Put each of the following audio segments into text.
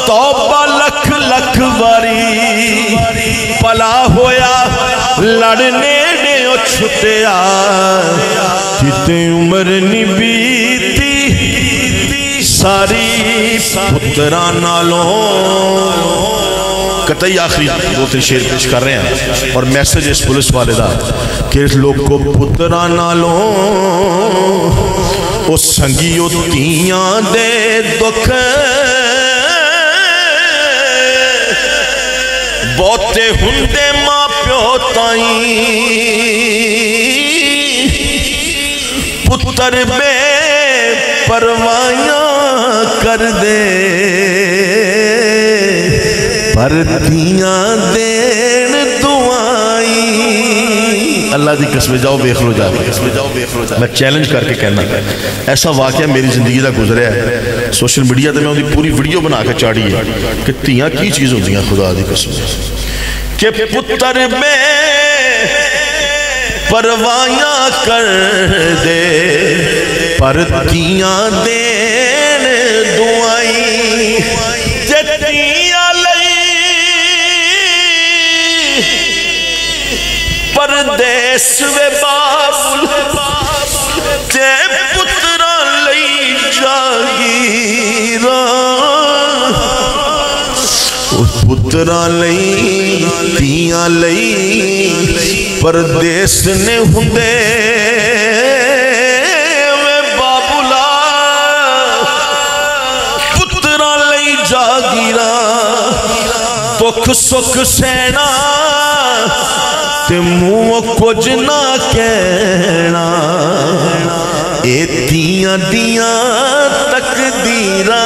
توبہ لکھ لکھ واری پلا ہویا لڑنے نے چھٹیا جتے عمر نہیں بیتی ساری پتران نالوں قطعی آخری دو تین شعر پیش کر رہے ہیں اور میسج اس پولیس والے دا کہ اس لوگ کو پتران نالوں او سنگیو تیاں دے دکھ بہتے ہندے ماں پیو تائیں پتر بے پروائیاں کر دے پردیاں دین دعائیں اللہ دی قسم جاؤ بیخ لو جا میں چیلنج کر کے کہنا ایسا واقعہ میری زندگی دا گزریا ہے سوشل میڈیا تے میں ان دی پوری ویڈیو بنا کے چاڑی ہے کہ تیاں کی چیز ہوتی ہیں خدا دی قسم کہ پتر میں پروائیاں کر دے پردیاں دین دعائیں جتیاں لئی پردیس وے بابل تے پتران لئی جاگیران پتران لئی تیاں لئی پردیس نے ہندے وے بابلا پتران لئی جاگیران دکھ سکھ سینا تے منہ کچھ نہ کہنا اے تیاں دیاں تقدیراں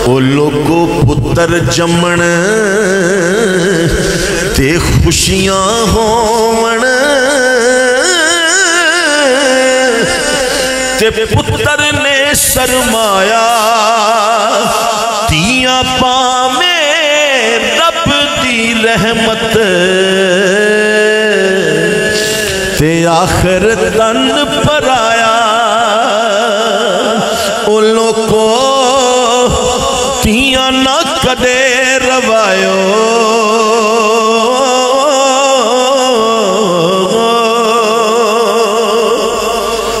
او لوگو پتر جمن تے خوشیاں ہون تے پتر نے سرمایا تیاں پامیں رب دی رحمت تے آخر تن پر آیا ان لوگوں تیاں نہ کدے روایو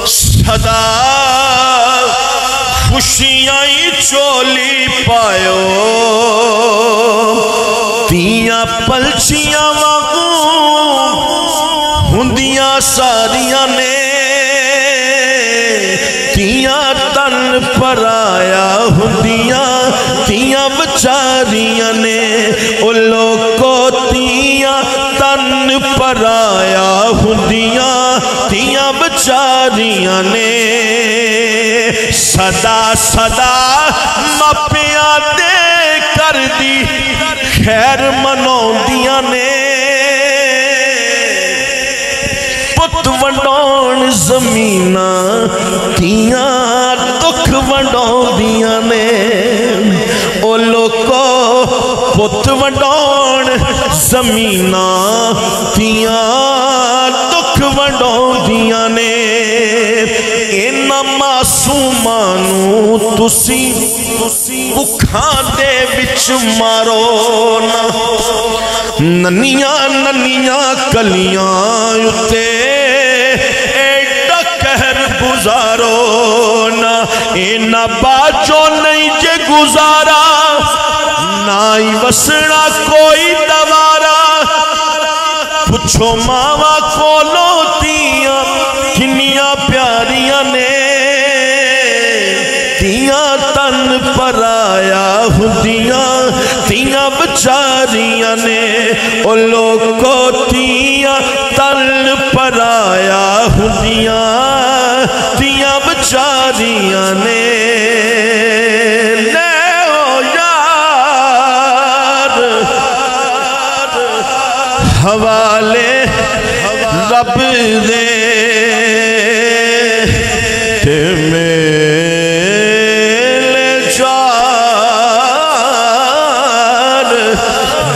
صدا خوشیاں چولی پایو تیاں پلچیاں واگوں ہندیاں ساریاں نے تیاں تن پر آیا ہندیاں تیاں بچاریاں نے ان لوگ کو تیاں تن پر آیا ہندیاں تیاں بچاریاں نے صدا صدا مپیاں دے کر دی خیر منوں دیاں نے پت ونڈون زمینہ تیاں دکھ ونڈون دیاں نے او لوگو پت ونڈون زمینہ تیاں دکھ ونڈون دیاں نے اینا معصومانو تسی بکھاں دے بچ مارو ننیاں ننیاں کلیاں یتے ایڈا کہر گزارو نا اینا باجو نہیں جے گزارا نائی وسنا کوئی دوارا پچھو ماما کولو تیاں کنیاں پیاریاں نے تیاں تن پر آیا ہندیاں تیاں بچاریاں نے او لوگ کو تیاں تن پر آیا ہندیاں تیاں بچاریاں نے لے ہو یار حوالے رب دے تے میلے چار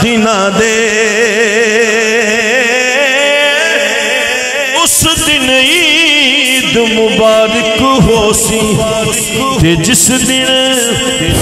دنہ دے اس دن تے جس دن